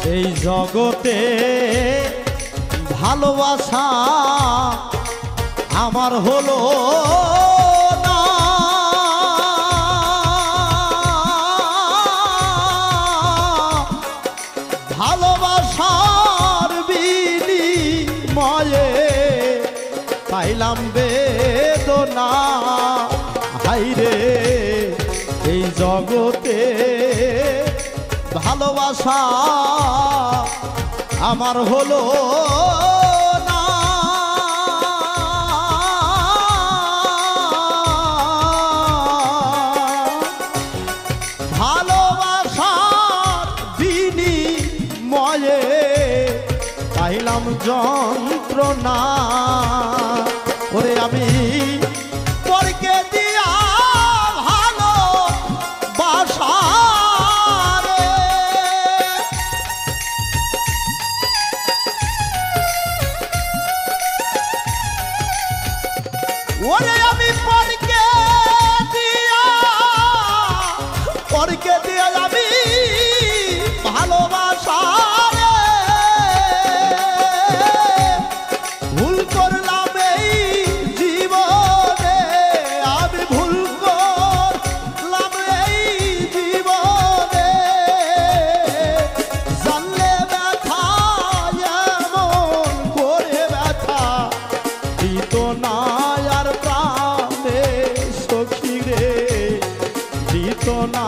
এই জগতে ভালোবাসা আমার হলো না। ভালোবাসার বিনিময়ে পাইলাম বেদনা। হাইরে এই জগতে ভালোবাসা আমার হলো না। ভালোবাসার বিনিময়ে পাইলাম যন্ত্রণা। ওরে আমি পরকে দিয়া ভালোবাসা ওরে আমি পরকে দিয়া আমি ভালোবাসা ভুল করলাম এই জীবনে। আমি ভুল করলাম এই জীবনে। জানলে ব্যথা এমন করে ব্যথা দিত না আর প্রাণে সখী রে, দিত না।